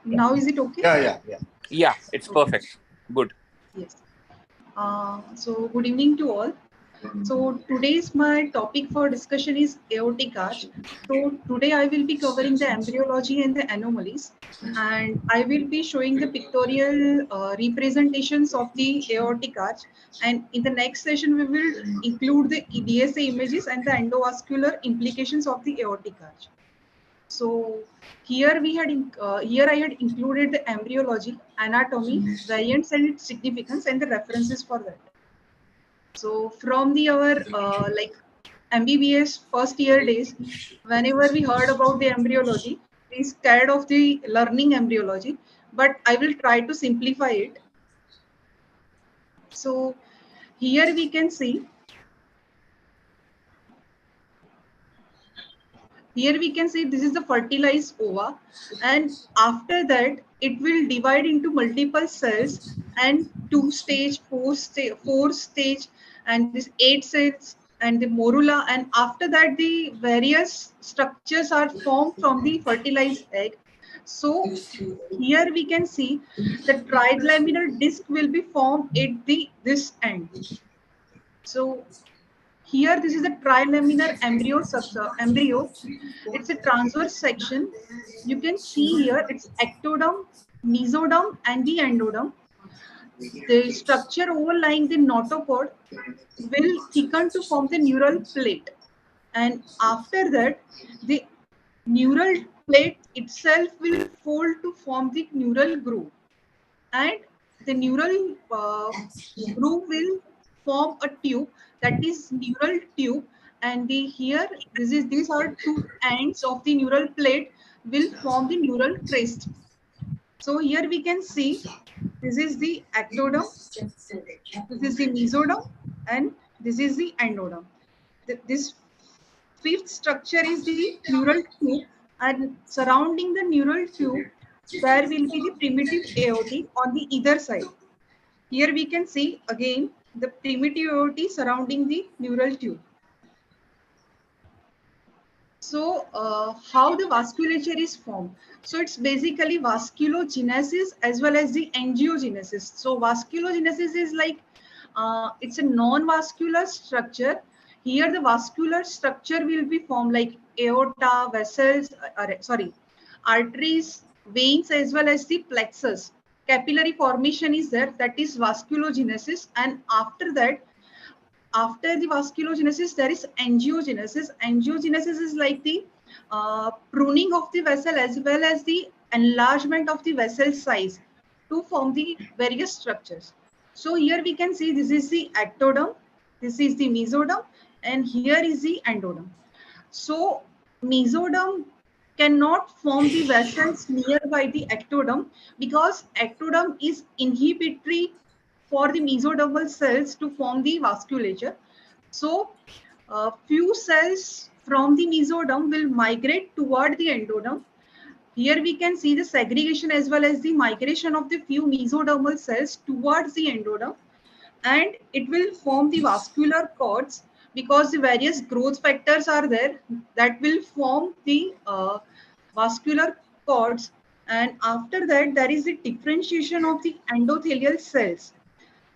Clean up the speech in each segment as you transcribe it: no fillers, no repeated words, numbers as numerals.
Now is it okay? Yeah, it's Okay. perfect. Good. Yes. So good evening to all. So today's my topic for discussion is aortic arch. So today I will be covering the embryology and the anomalies, and I will be showing the pictorial representations of the aortic arch. And in the next session, we will include the DSA images and the endovascular implications of the aortic arch. So here I had included the embryology, anatomy, variants and its significance, and the references for that. So from the our like MBBS first year days, whenever we heard about the embryology, we scared of the learning embryology, but I will try to simplify it. So here we can see, this is the fertilized ova, and after that it will divide into multiple cells and 2 stage, 4 stage, and this 8 cells and the morula, and after that the various structures are formed from the fertilized egg. So here we can see the trilaminar disc will be formed at the this end. So here, this is a trilaminar embryo. It's a transverse section. You can see here it's ectoderm, mesoderm, and the endoderm. The structure overlying the notochord will thicken to form the neural plate. And after that, the neural plate itself will fold to form the neural groove. And the neural groove will form a tube, that is neural tube, and these are two ends of the neural plate will form the neural crest. So here we can see this is the ectoderm, this is the mesoderm, and this is the endoderm. This fifth structure is the neural tube, and surrounding the neural tube there will be the primitive aorta on the either side. Here we can see again the primitive aorta surrounding the neural tube. So how the vasculature is formed? So it's basically vasculogenesis as well as the angiogenesis. So vasculogenesis is like it's a non-vascular structure. Here the vascular structure will be formed like aorta, vessels, arteries, veins as well as the plexus. Capillary formation is there, that is vasculogenesis, and after the vasculogenesis there is angiogenesis. Angiogenesis is like the pruning of the vessel as well as the enlargement of the vessel size to form the various structures. So here we can see this is the ectoderm, this is the mesoderm, and here is the endoderm. So mesoderm cannot form the vessels nearby the ectoderm because ectoderm is inhibitory for the mesodermal cells to form the vasculature. So few cells from the mesoderm will migrate toward the endoderm. Here we can see the segregation as well as the migration of the few mesodermal cells towards the endoderm, and it will form the vascular cords because the various growth factors are there that will form the vascular cords. And after that there is the differentiation of the endothelial cells,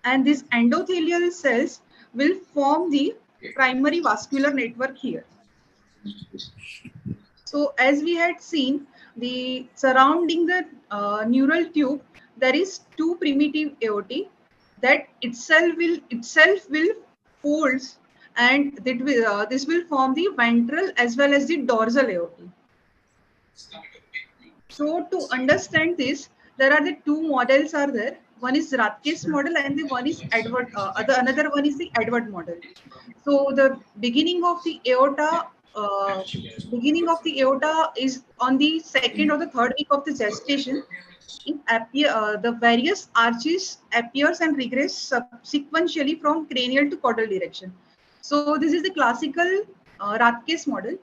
and these endothelial cells will form the primary vascular network here. So as we had seen, the surrounding the neural tube, there is two primitive aorta that itself will folds, and this will form the ventral as well as the dorsal aorta. So to understand this, there are the two models are there. One is Rathke's model and the one is another one is the Edward model. So the beginning of the aorta is on the second or the third week of the gestation. The various arches appears and regress sequentially from cranial to caudal direction. So this is the classical Rathke's model.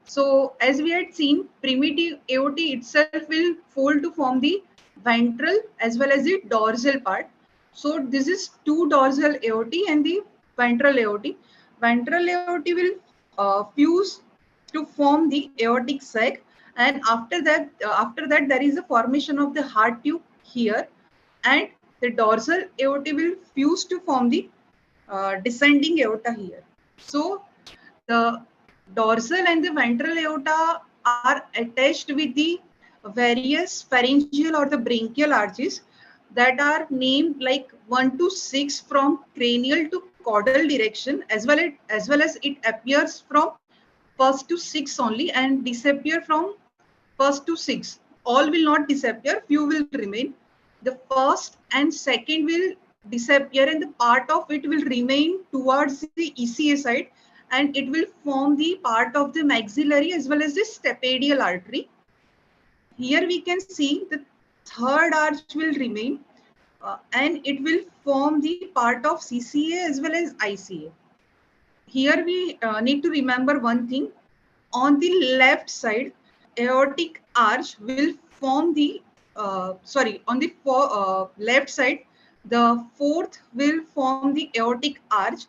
So as we had seen, primitive aorta itself will fold to form the ventral as well as the dorsal part. So this is two dorsal aorta and the ventral aorta. Ventral aorta will fuse to form the aortic sac, And after that there is a formation of the heart tube here, and the dorsal aorta will fuse to form the descending aorta here. So the dorsal and the ventral aorta are attached with the various pharyngeal or the branchial arches that are named like 1 to 6 from cranial to caudal direction, as well as it appears from first to 6 only and disappear from first to 6. All will not disappear, few will remain. The first and second will disappear and the part of it will remain towards the ECA side, and it will form the part of the maxillary as well as the stapedial artery. Here we can see the third arch will remain, and it will form the part of CCA as well as ICA. Here we need to remember one thing. On the left side, aortic arch will form the on the left side, the fourth will form the aortic arch,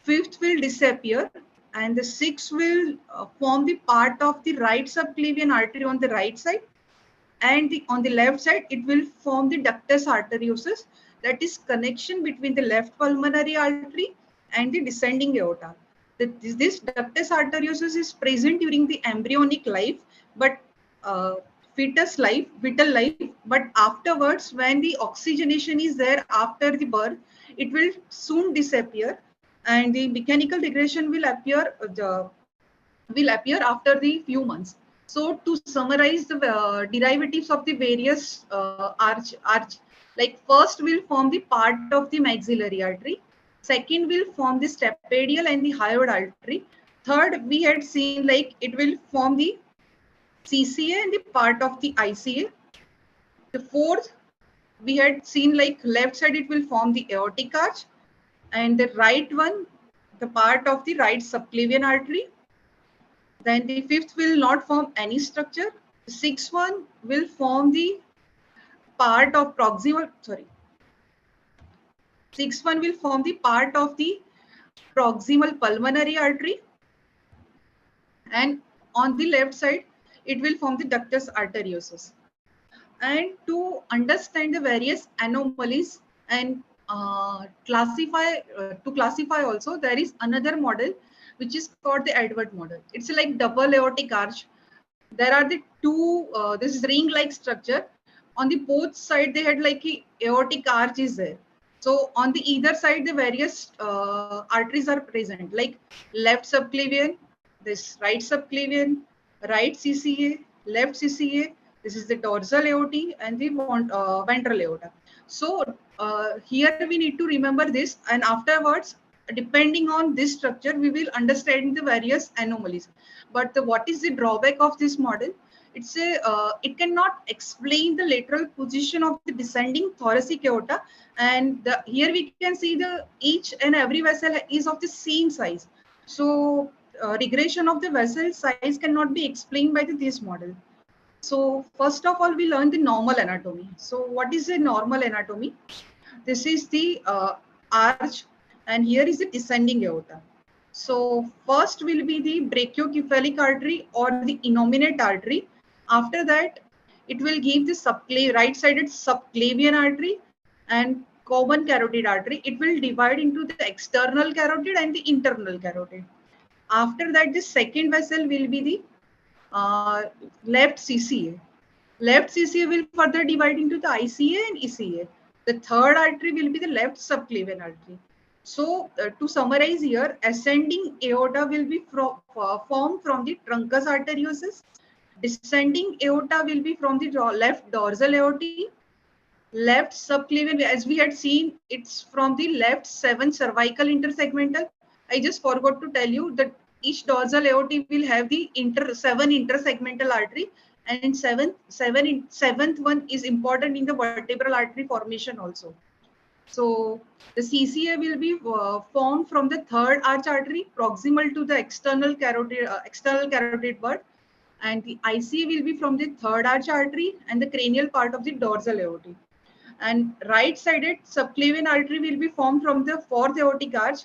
fifth will disappear, and the sixth will form the part of the right subclavian artery on the right side, and on the left side it will form the ductus arteriosus, that is connection between the left pulmonary artery and the descending aorta. This ductus arteriosus is present during the embryonic life, but vital life, but afterwards when the oxygenation is there after the birth, it will soon disappear, and the mechanical regression will appear after the few months. So to summarize the derivatives of the various arch, like first will form the part of the maxillary artery, second will form the stapedial and the hyoid artery, third we had seen like it will form the CCA and the part of the ICA, the fourth we had seen like left side it will form the aortic arch, and the right one the part of the right subclavian artery. Then the fifth will not form any structure. The sixth one will form the part of sixth one will form the part of the proximal pulmonary artery, and on the left side it will form the ductus arteriosus. And to understand the various anomalies and to classify also, there is another model which is called the Edward model. It's like double aortic arch. There are the two this ring like structure on the both side, they had like a aortic arch is there. So on the either side the various arteries are present, like left subclavian, this right subclavian, right CCA, left CCA, this is the dorsal aorta and the ventral aorta. So here we need to remember this, and afterwards depending on this structure we will understand the various anomalies. But what is the drawback of this model? It cannot explain the lateral position of the descending thoracic aorta, and here we can see the each and every vessel is of the same size. So regression of the vessel size cannot be explained by this model. So first of all, we learn the normal anatomy. So what is the normal anatomy? This is the arch, and here is the descending aorta. So first will be the brachiocephalic artery or the innominate artery. After that, it will give the right-sided subclavian artery and common carotid artery. It will divide into the external carotid and the internal carotid. After that, the second vessel will be the left CCA. Left CCA will further divide into the ICA and ECA. The third artery will be the left subclavian artery. So to summarize here, ascending aorta will be formed from the truncus arteriosus. Descending aorta will be from the left dorsal aorta. Left subclavian, as we had seen, it's from the left 7 cervical intersegmental. I just forgot to tell you that each dorsal aorta will have the 7 intersegmental artery, and seventh one is important in the vertebral artery formation also. So the CCA will be formed from the third arch artery proximal to the external carotid bud, and the ICA will be from the third arch artery and the cranial part of the dorsal aorta. And right-sided subclavian artery will be formed from the fourth aortic arch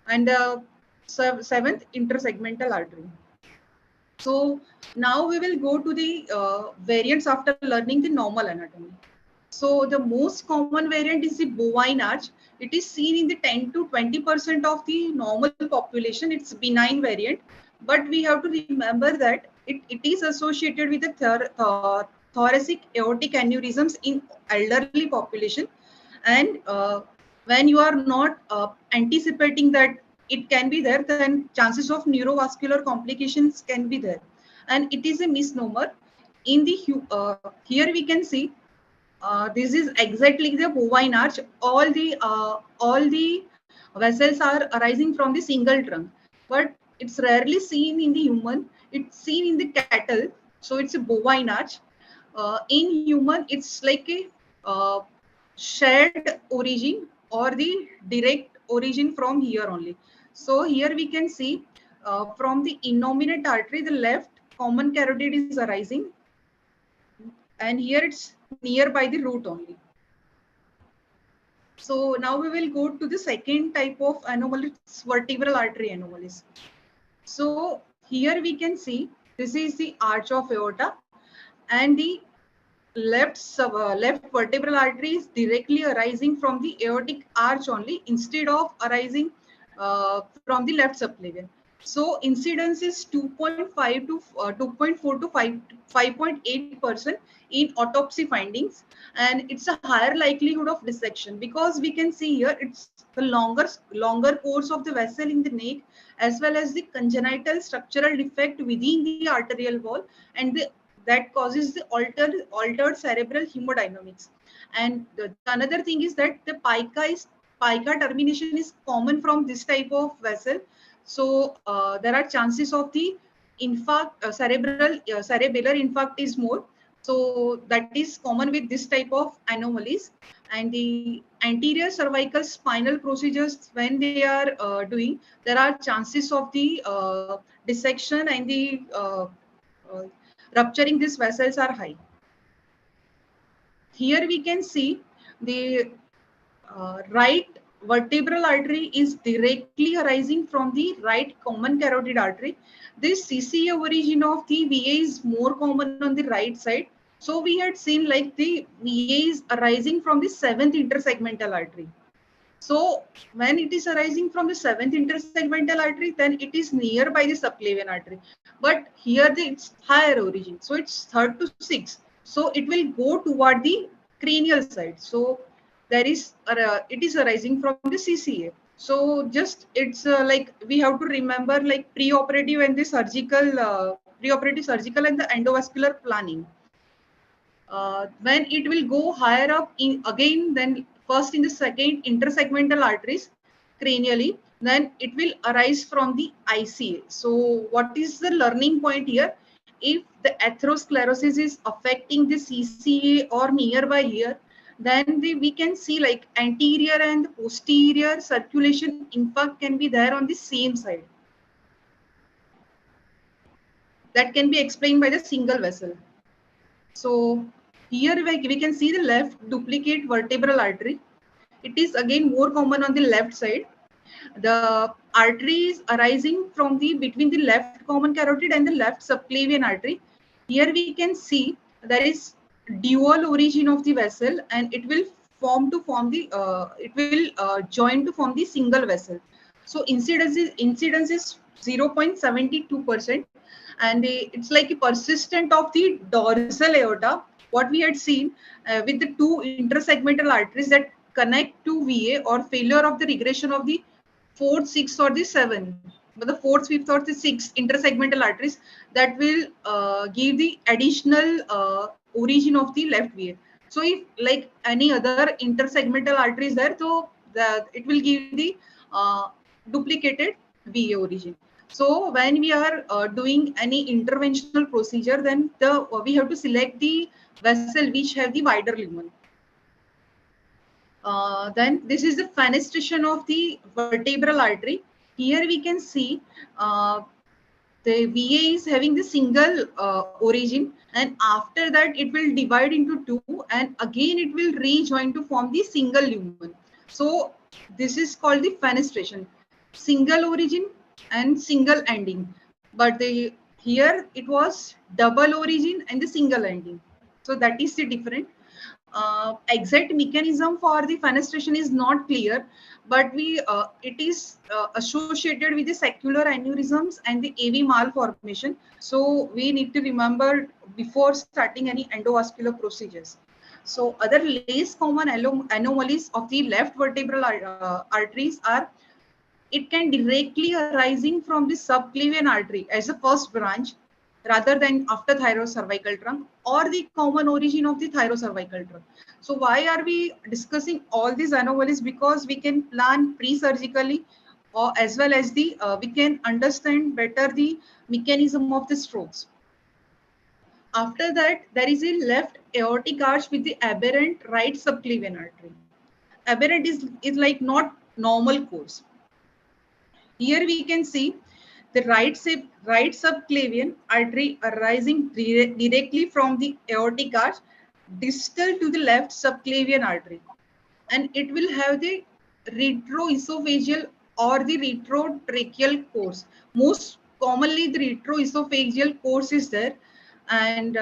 and the 7th intersegmental artery. So now we will go to the variants after learning the normal anatomy. So the most common variant is the bovine arch. It is seen in the 10 to 20% of the normal population. It's benign variant, but we have to remember that it is associated with the thoracic aortic aneurysms in elderly population. And when you are not anticipating that it can be there, then chances of neurovascular complications can be there. And it is a misnomer. In the here we can see this is exactly the bovine arch. All the vessels are arising from the single trunk, but it's rarely seen in the human. It's seen in the cattle, so it's a bovine arch. In human, it's like a shared origin or the direct origin from here only. So here we can see from the innominate artery, the left common carotid is arising, and here it's nearby the root only. So now we will go to the second type of anomaly, vertebral artery anomalies. So here we can see this is the arch of aorta, and the left vertebral artery is directly arising from the aortic arch only instead of arising from the left subclavian. So incidence is 2.5 to 2.4 to 5.8% in autopsy findings, and it's a higher likelihood of dissection because we can see here it's the longer course of the vessel in the neck, as well as the congenital structural defect within the arterial wall, and that causes the altered cerebral hemodynamics. And the another thing is that the pica termination is common from this type of vessel. So there are chances of the infarct, cerebellar infarct is more. So that is common with this type of anomalies. And the anterior cervical spinal procedures, when they are doing, there are chances of the dissection and the uh, rupturing these vessels are high. Here we can see the right vertebral artery is directly arising from the right common carotid artery. This CCA origin of the VA is more common on the right side. So we had seen like the VA is arising from the seventh intersegmental artery. So when it is arising from the seventh intersegmental artery, then it is nearby the subclavian artery. But here it's higher origin. So it's third to sixth. So it will go toward the cranial side. So there is it is arising from the CCA. So just it's like we have to remember like preoperative and the surgical, preoperative surgical and the endovascular planning. When it will go higher up in again, then first in the second intersegmental arteries cranially, then it will arise from the ICA. So what is the learning point here? If the atherosclerosis is affecting the CCA or nearby here, then we can see like anterior and posterior circulation infarct can be there on the same side. That can be explained by the single vessel. So here we can see the left duplicate vertebral artery. It is again more common on the left side. The artery is arising from the between the left common carotid and the left subclavian artery. Here we can see there is dual origin of the vessel, and it will join to form the single vessel. So incidence is 0.72%, and it's like a persistent of the dorsal aorta. What we had seen with the two intersegmental arteries that connect to VA, or failure of the regression of the fourth, sixth, or the seventh, but the fourth, fifth, or the sixth intersegmental arteries that will give the additional origin of the left VA. So if like any other intersegmental artery is there, so it will give the duplicated VA origin. So when we are doing any interventional procedure, then we have to select the vessel which have the wider lumen. Then this is the fenestration of the vertebral artery. Here we can see the VA is having the single origin, and after that it will divide into two, and again it will rejoin to form the single lumen. So this is called the fenestration, single origin and single ending. But here it was double origin and the single ending. So that is the different. Exact mechanism for the fenestration is not clear, but it is associated with the saccular aneurysms and the AV malformation. So we need to remember before starting any endovascular procedures. So other less common anomalies of the left vertebral arteries are it can directly arising from the subclavian artery as a first branch rather than after thyrocervical trunk or the common origin of the thyrocervical trunk. So why are we discussing all these anomalies? Because we can plan pre-surgically or as well as the we can understand better the mechanism of the strokes. After that, there is a left aortic arch with the aberrant right subclavian artery. Aberrant is like not normal course. Here we can see the right subclavian artery arising directly from the aortic arch distal to the left subclavian artery, and it will have the retroesophageal or the retrotracheal course. Most commonly the retroesophageal course is there, and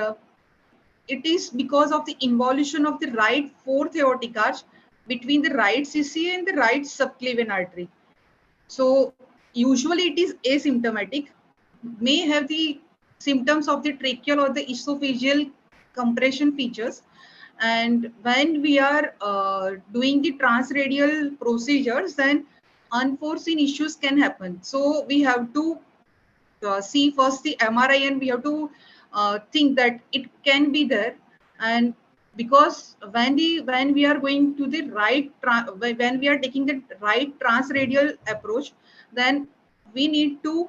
it is because of the involution of the right fourth aortic arch between the right CCA and the right subclavian artery. So usually it is asymptomatic, may have the symptoms of the tracheal or the esophageal compression features. And when we are doing the transradial procedures, then unforeseen issues can happen. So we have to see first the MRI, and we have to think that it can be there. And because when we are going to the when we are taking the right transradial approach, then we need to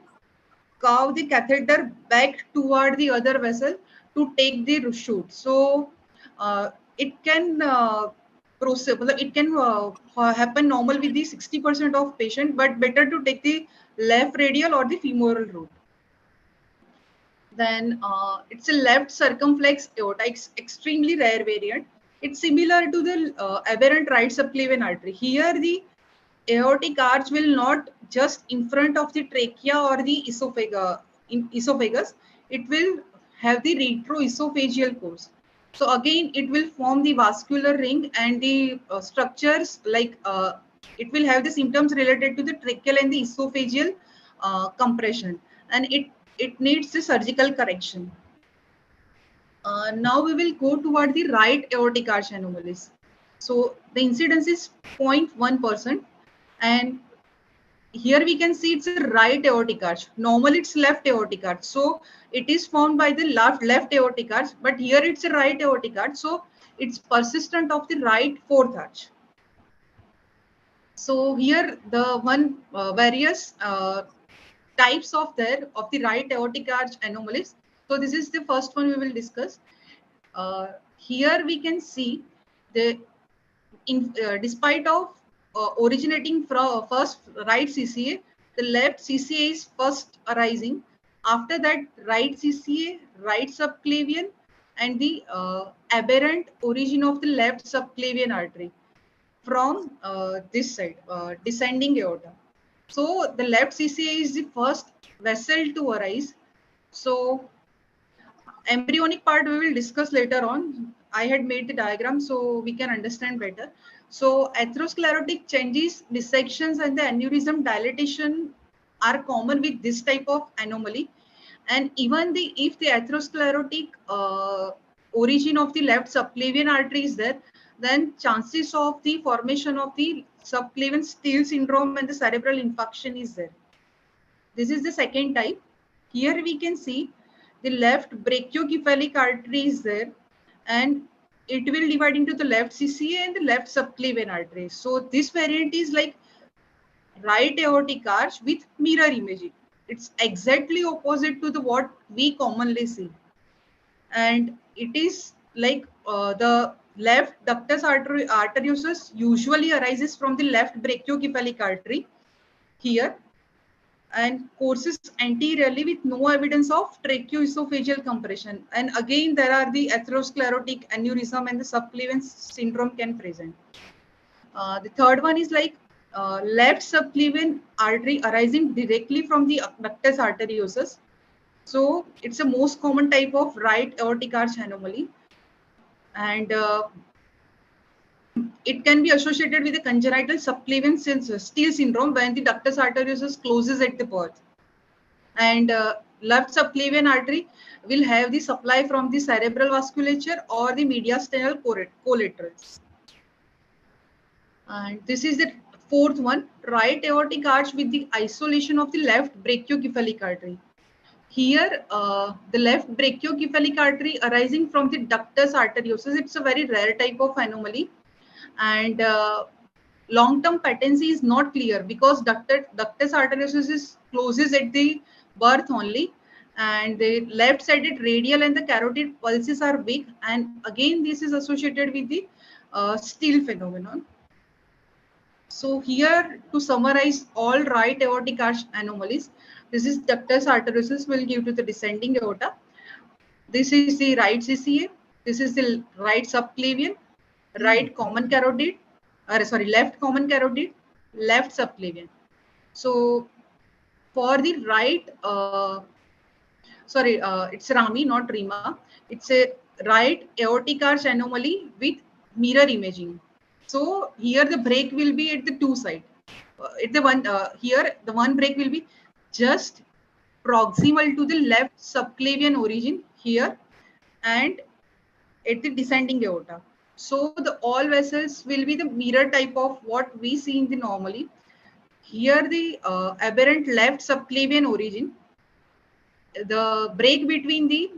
curve the catheter back toward the other vessel to take the shoot. So it can proceed, it can happen normal with the 60% of patient, but better to take the left radial or the femoral route. Then it's a left circumflex aorta. It's extremely rare variant. It's similar to the aberrant right subclavian artery. Here the aortic arch will not just in front of the trachea or the esophagus. It will have the retroesophageal course. So again, it will form the vascular ring, and the structures like it will have the symptoms related to the tracheal and the esophageal compression, and it needs the surgical correction. Now we will go toward the right aortic arch anomalies. So the incidence is 0.1%, and here we can see it's a right aortic arch. Normally it's left aortic arch. So it is formed by the left aortic arch, but here it's a right aortic arch. So it's persistent of the right fourth arch. So here the various types of the right aortic arch anomalies. So this is the first one we will discuss. Here we can see the despite of originating from first right CCA, the left CCA is first arising. After that, right CCA, right subclavian, and the aberrant origin of the left subclavian artery from this side, descending aorta. So the left CCA is the first vessel to arise. So embryonic part we will discuss later on. I had made the diagram so we can understand better. So atherosclerotic changes, dissections, and the aneurysm dilatation are common with this type of anomaly. And even if the atherosclerotic origin of the left subclavian artery is there, then chances of the formation of the subclavian steal syndrome and the cerebral infarction is there. This is the second type. Here we can see the left brachiocephalic artery is there, and it will divide into the left CCA and the left subclavian artery. So this variant is like right aortic arch with mirror imaging. It's exactly opposite to the what we commonly see, and it is like the left ductus arteriosus usually arises from the left brachiocephalic artery here, and courses anteriorly with no evidence of tracheoesophageal compression. And again, there are the atherosclerotic aneurysm and the subclavian syndrome can present. The third one is like left subclavian artery arising directly from the ductus arteriosus. So it's a most common type of right aortic arch anomaly, and it can be associated with a congenital subclavian steal syndrome when the ductus arteriosus closes at the birth. And left subclavian artery will have the supply from the cerebral vasculature or the mediastinal collaterals. And this is the fourth one, right aortic arch with the isolation of the left brachiocephalic artery. Here, the left brachiocephalic artery arising from the ductus arteriosus, it's a very rare type of anomaly, and long-term patency is not clear because ductus arteriosus is closes at the birth only, and the left-sided radial and the carotid pulses are weak, and again this is associated with the steal phenomenon. So here, to summarize all right aortic arch anomalies, this is ductus arteriosus will give to the descending aorta. This is the right CCA. This is the right subclavian, right common carotid, left common carotid, left subclavian. So for the right, it's Rami, not Rima. It's a right aortic arch anomaly with mirror imaging. So here the break will be at the two side. At the one here the one break will be just proximal to the left subclavian origin here and at the descending aorta. So the all vessels will be the mirror type of what we see in the normally. Here the aberrant left subclavian origin, the break between the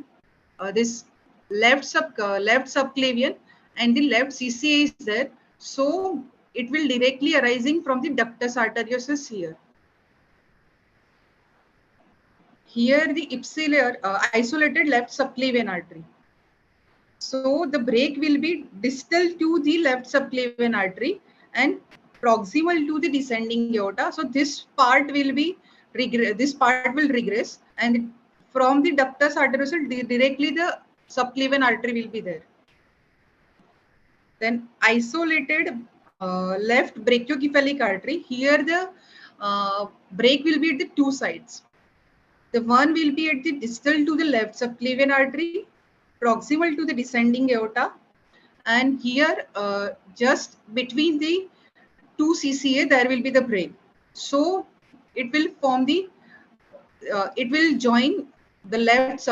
this left subclavian and the left CCA is there. So it will directly arising from the ductus arteriosus here. Here the ipsilar isolated left subclavian artery. So the break will be distal to the left subclavian artery and proximal to the descending aorta. So this part will be regress, and from the ductus arteriosus directly the subclavian artery will be there. Then isolated left brachiocephalic artery. Here the break will be at the two sides. The one will be at the distal to the left subclavian artery, proximal to the descending aorta, and here just between the two CCA there will be the break. So it will form the it will join the left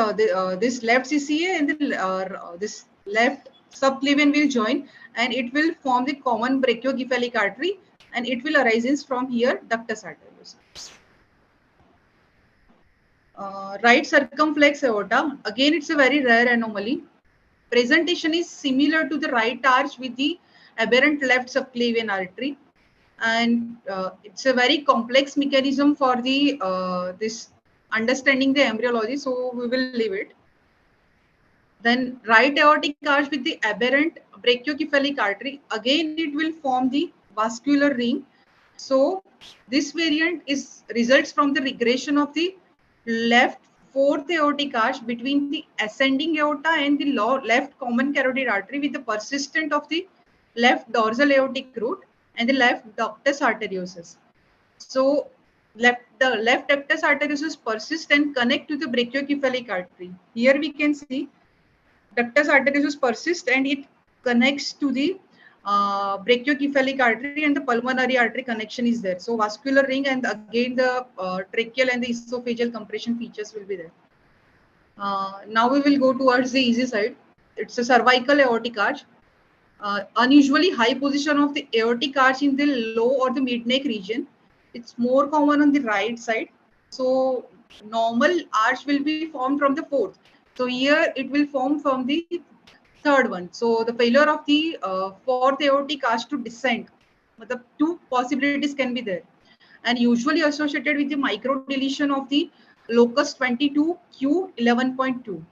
this left CCA and this left subclavian will join, and it will form the common brachiocephalic artery, and it will arise from here ductus arteriosus. Right circumflex aorta, again it's a very rare anomaly. Presentation is similar to the right arch with the aberrant left subclavian artery, and it's a very complex mechanism for the this understanding the embryology, so we will leave it. Then right aortic arch with the aberrant brachiocephalic artery, again it will form the vascular ring. So this variant is results from the regression of the left fourth aortic arch between the ascending aorta and the left common carotid artery with the persistent of the left dorsal aortic root and the left ductus arteriosus. So the left ductus arteriosus persist and connect to the brachiocephalic artery. Here we can see ductus arteriosus persist and it connects to the brachiocephalic artery, and the pulmonary artery connection is there. So vascular ring, and again the tracheal and the esophageal compression features will be there. Now we will go towards the easy side. It's a cervical aortic arch. Unusually high position of the aortic arch in the low or the mid neck region. It's more common on the right side. So normal arch will be formed from the fourth. So here it will form from the third one. So the failure of the fourth aortic arch to descend, the two possibilities can be there, and usually associated with the micro deletion of the locus 22 Q11.2,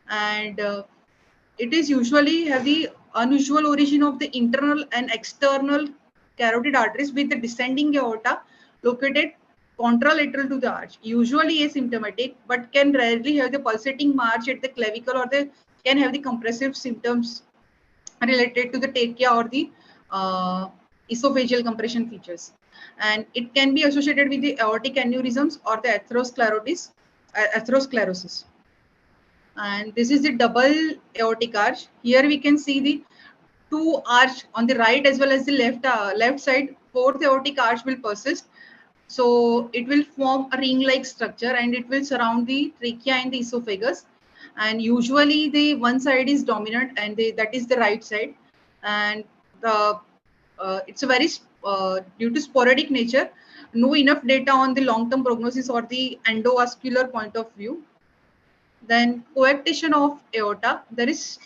and it is usually have the unusual origin of the internal and external carotid arteries with the descending aorta located contralateral to the arch, usually asymptomatic, but can rarely have the pulsating march at the clavicle, or they can have the compressive symptoms related to the trachea or the esophageal compression features. And it can be associated with the aortic aneurysms or the atherosclerosis. atherosclerosis. And this is the double aortic arch. Here we can see the two arch on the right as well as the left side. Fourth aortic arch will persist. So it will form a ring-like structure and it will surround the trachea and the esophagus. And usually the one side is dominant and that is the right side. And the it's a very due to sporadic nature, no enough data on the long-term prognosis or the endovascular point of view. Then coarctation of aorta, there is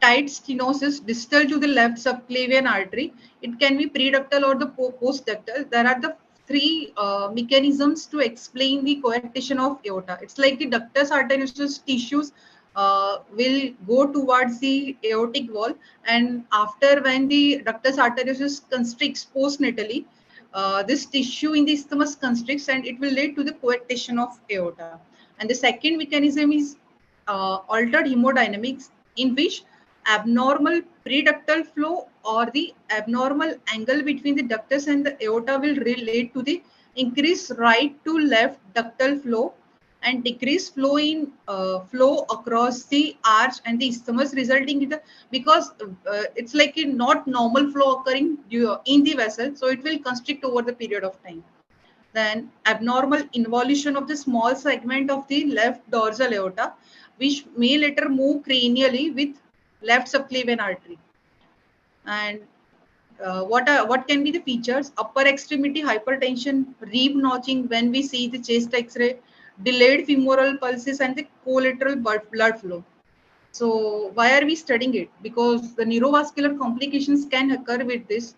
tight stenosis distal to the left subclavian artery. It can be preductal or the postductal. There are the three mechanisms to explain the coarctation of aorta. It's like the ductus arteriosus tissues will go towards the aortic wall, and after when the ductus arteriosus constricts postnatally, this tissue in the isthmus constricts and it will lead to the coarctation of aorta. And the second mechanism is altered hemodynamics, in which abnormal preductal flow or the abnormal angle between the ductus and the aorta will relate to the increased right to left ductal flow and decreased flow in flow across the arch and the isthmus, resulting in the, because it's like a not normal flow occurring in the vessel, so it will constrict over the period of time. Then abnormal involution of the small segment of the left dorsal aorta, which may later move cranially with left subclavian artery. And what can be the features? Upper extremity hypertension, rib notching when we see the chest X-ray, delayed femoral pulses, and the collateral blood flow. So why are we studying it? Because the neurovascular complications can occur with this.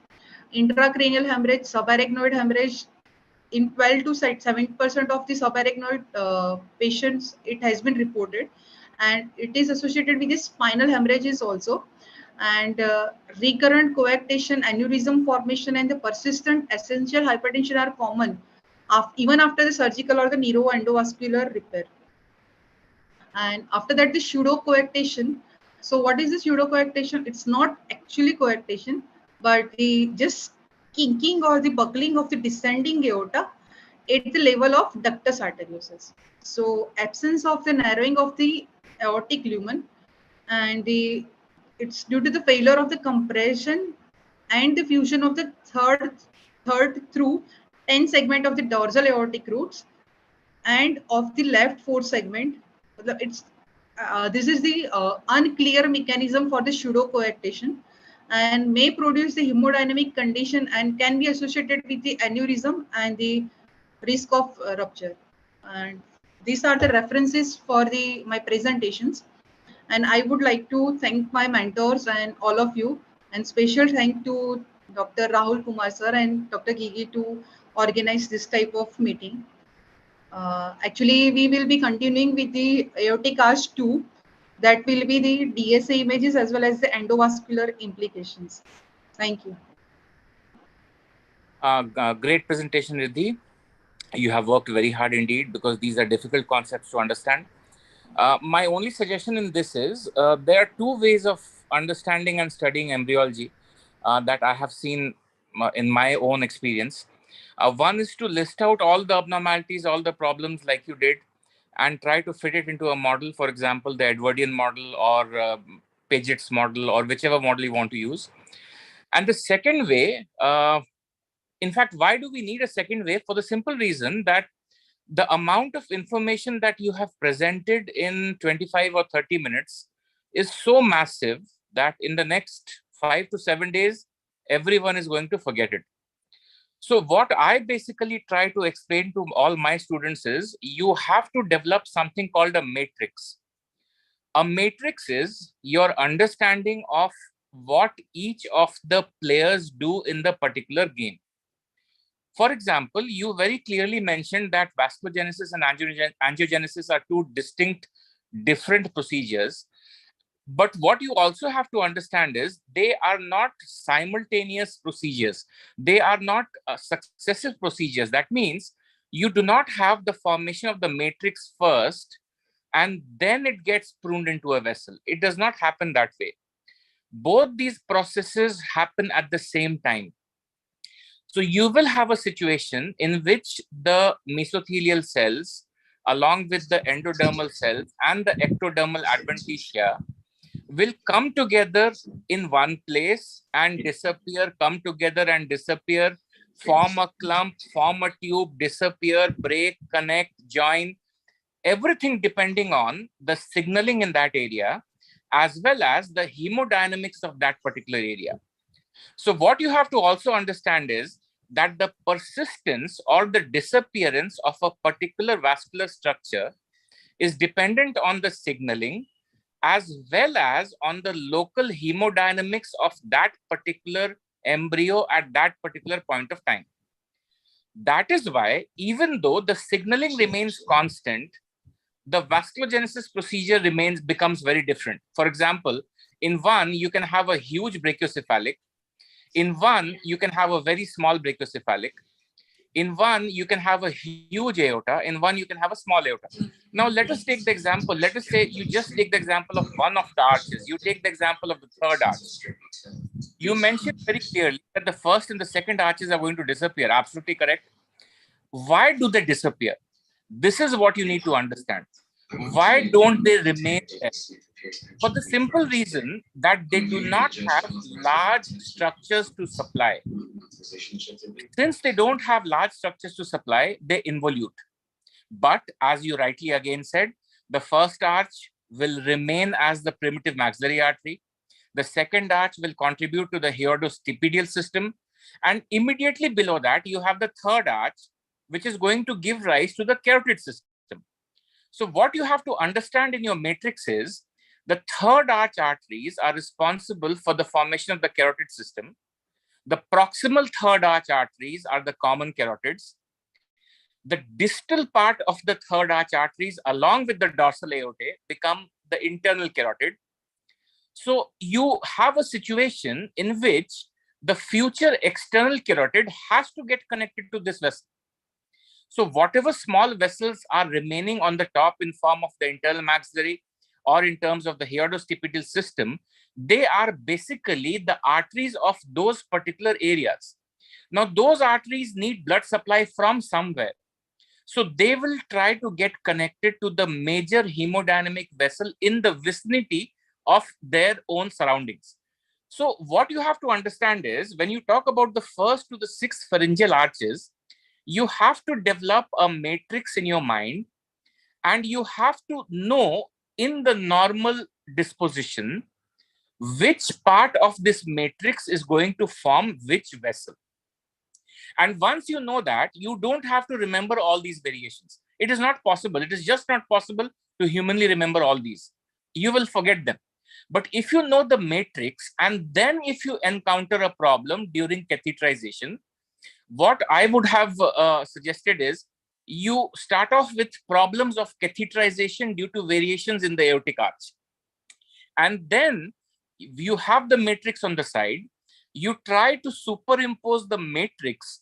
Intracranial hemorrhage, subarachnoid hemorrhage, in 12 to 7% of the subarachnoid patients, it has been reported, and it is associated with the spinal hemorrhages also. And recurrent coarctation, aneurysm formation, and the persistent essential hypertension are common even after the surgical or the neuroendovascular repair. And after that, the pseudocoarctation. So what is the pseudocoarctation? It's not actually coarctation, but the just kinking or the buckling of the descending aorta at the level of ductus arteriosus. So absence of the narrowing of the aortic lumen, and it's due to the failure of the compression and the fusion of the third through 10 segment of the dorsal aortic roots and of the left fourth segment. It's this is the unclear mechanism for the pseudocoarctation and may produce the hemodynamic condition and can be associated with the aneurysm and the risk of rupture. And these are the references for my presentations. And I would like to thank my mentors and all of you, and special thank to Dr. Rahul Kumar sir and Dr. Gigi to organize this type of meeting. Actually, we will be continuing with the aortic arch 2. That will be the DSA images as well as the endovascular implications. Thank you. Great presentation, Riddhi. You have worked very hard indeed, because these are difficult concepts to understand. My only suggestion in this is there are two ways of understanding and studying embryology that I have seen in my own experience. One is to list out all the abnormalities, all the problems like you did, and try to fit it into a model, for example, the Edwardian model or Paget's model or whichever model you want to use. And the second way, in fact, why do we need a second way? For the simple reason that the amount of information that you have presented in 25 or 30 minutes is so massive that in the next 5 to 7 days, everyone is going to forget it. So what I basically try to explain to all my students is you have to develop something called a matrix. A matrix is your understanding of what each of the players do in the particular game. For example, you very clearly mentioned that vasculogenesis and angiogenesis are two distinct, different procedures. But what you also have to understand is they are not simultaneous procedures. They are not successive procedures. That means you do not have the formation of the matrix first and then it gets pruned into a vessel. It does not happen that way. Both these processes happen at the same time. So you will have a situation in which the mesothelial cells, along with the endodermal cells and the ectodermal adventitia, will come together in one place and disappear, come together and disappear, form a clump, form a tube, disappear, break, connect, join, everything depending on the signaling in that area, as well as the hemodynamics of that particular area. So what you have to also understand is that the persistence or the disappearance of a particular vascular structure is dependent on the signaling as well as on the local hemodynamics of that particular embryo at that particular point of time. That is why, even though the signaling remains constant, the vasculogenesis procedure becomes very different. For example, in one, you can have a huge brachiocephalic. In one, you can have a very small brachiocephalic. In one, you can have a huge aorta. In one, you can have a small aorta. Now, let us take the example. Let us say you just take the example of one of the arches. You take the example of the third arch. You mentioned very clearly that the first and the second arches are going to disappear. Absolutely correct. Why do they disappear? This is what you need to understand. Why don't they remain there? For the simple reason that they do not have large structures to supply. Since they don't have large structures to supply, they involute. But as you rightly again said, the first arch will remain as the primitive maxillary artery. The second arch will contribute to the aortostipedial system. And immediately below that, you have the third arch, which is going to give rise to the carotid system. So what you have to understand in your matrix is the third arch arteries are responsible for the formation of the carotid system. The proximal third arch arteries are the common carotids. The distal part of the third arch arteries, along with the dorsal aorta, become the internal carotid. So you have a situation in which the future external carotid has to get connected to this vessel. So whatever small vessels are remaining on the top in form of the internal maxillary or in terms of the aortostipedial system, they are basically the arteries of those particular areas. Now, those arteries need blood supply from somewhere. So they will try to get connected to the major hemodynamic vessel in the vicinity of their own surroundings. So what you have to understand is when you talk about the first to the sixth pharyngeal arches, you have to develop a matrix in your mind, and you have to know in the normal disposition which part of this matrix is going to form which vessel. And once you know that, you don't have to remember all these variations. It is not possible. It is just not possible to humanly remember all these. You will forget them. But if you know the matrix, and then if you encounter a problem during catheterization, what I would have suggested is you start off with problems of catheterization due to variations in the aortic arch. And then you have the matrix on the side. You try to superimpose the matrix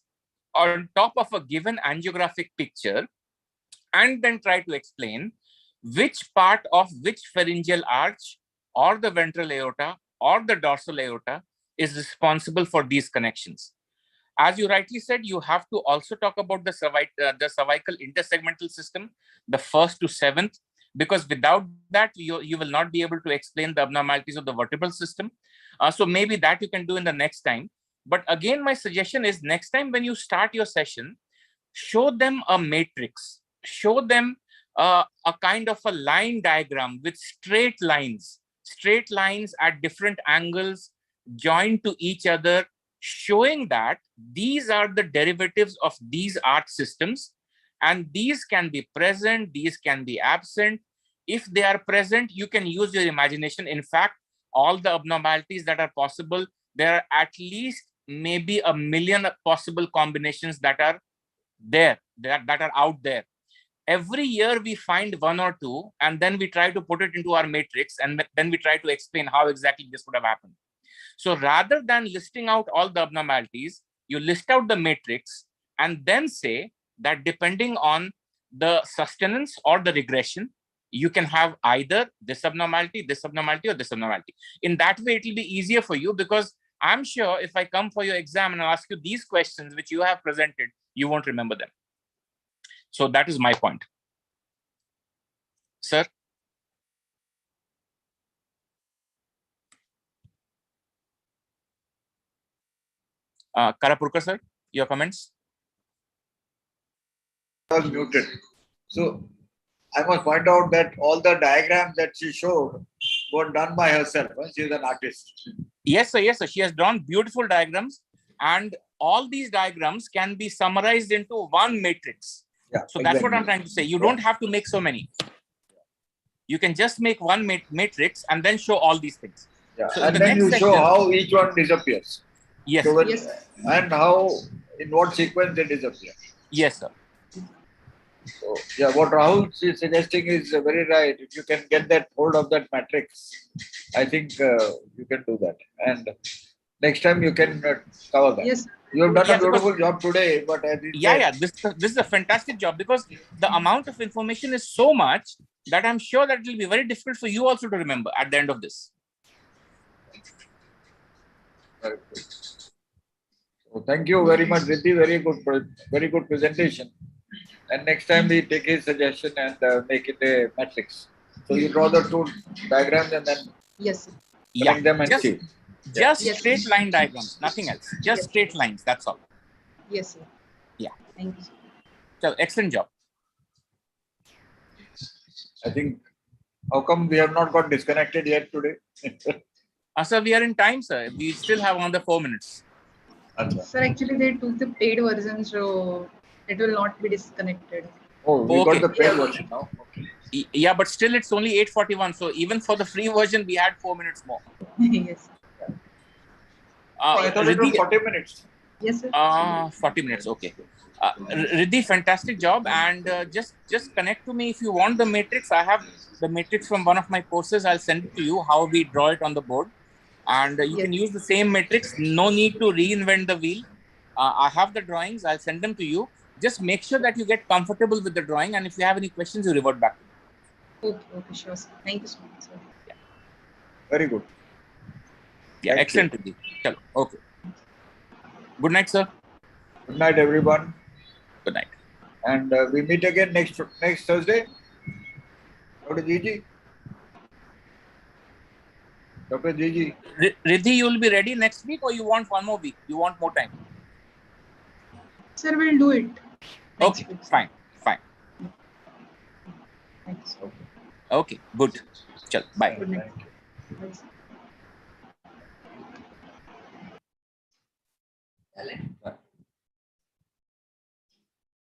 on top of a given angiographic picture, and then try to explain which part of which pharyngeal arch or the ventral aorta or the dorsal aorta is responsible for these connections. As you rightly said, you have to also talk about the cervical intersegmental system, the first to seventh, because without that, you will not be able to explain the abnormalities of the vertebral system. So maybe that you can do in the next time. But again, my suggestion is next time when you start your session, show them a matrix, show them a kind of a line diagram with straight lines at different angles joined to each other, showing that these are the derivatives of these arch systems, and these can be present, these can be absent. If they are present, you can use your imagination. In fact, all the abnormalities that are possible, there are at least maybe 1 million possible combinations that are there, that are out there. Every year we find one or two, and then we try to put it into our matrix, and then we try to explain how exactly this would have happened. So rather than listing out all the abnormalities, you list out the matrix and then say that depending on the sustenance or the regression, you can have either this abnormality, or this abnormality. In that way, it will be easier for you, because I'm sure if I come for your exam and ask you these questions which you have presented, you won't remember them. So that is my point. Sir? Karapurkar sir, your comments? I was muted. So I must point out that all the diagrams that she showed were done by herself. She is an artist. Yes, sir. Yes, sir. She has drawn beautiful diagrams, and all these diagrams can be summarized into one matrix. Yeah, so that's what I'm trying to say. You don't have to make so many. You can just make one matrix and then show all these things. Yeah, So and then you show how each one disappears. Yes. So when, Yes. And how, in what sequence they disappear. Yes, sir. So, yeah, what Rahul is suggesting is very right. If you can get that hold of that matrix, I think you can do that. And next time you can cover that. Yes. You have done a beautiful job today, but as you said, this is a fantastic job, because the amount of information is so much that I'm sure that it will be very difficult for you also to remember at the end of this. Very good. So thank you very much, Riddhi. Very good presentation. And next time we take his suggestion and make it a matrix. So you draw the two diagrams and then connect them and see. Just straight line diagrams, nothing else. Just straight lines, that's all. Yes, sir. Yeah. Thank you. So excellent job. I think, how come we have not got disconnected yet today? Sir, we are in time, sir. We still have another 4 minutes. Sir, actually they took the paid version, so it will not be disconnected. Oh, we got the paid version now. Okay. Yeah, but still it's only 8:41. So even for the free version, we had 4 minutes more. Yes. I thought it was 40 minutes. Yes, sir. 40 minutes. Okay. Riddhi, fantastic job. And just connect to me if you want the matrix. I have the matrix from one of my courses. I'll send it to you, how we draw it on the board. And you can use the same matrix. No need to reinvent the wheel. I have the drawings. I'll send them to you. Just make sure that you get comfortable with the drawing. And if you have any questions, you revert back to me. Okay, sure, sir. Thank you so much, sir. Yeah. Very good. Yeah, excellent, Riddhi. Okay. Good night, sir. Good night, everyone. Good night. And we meet again next Thursday. Dr. Gigi. Dr. Gigi. Riddhi, you will be ready next week, or you want one more week? You want more time? Sir, we'll do it. Okay, fine. Thanks. Okay, good. Chal, bye. Good night.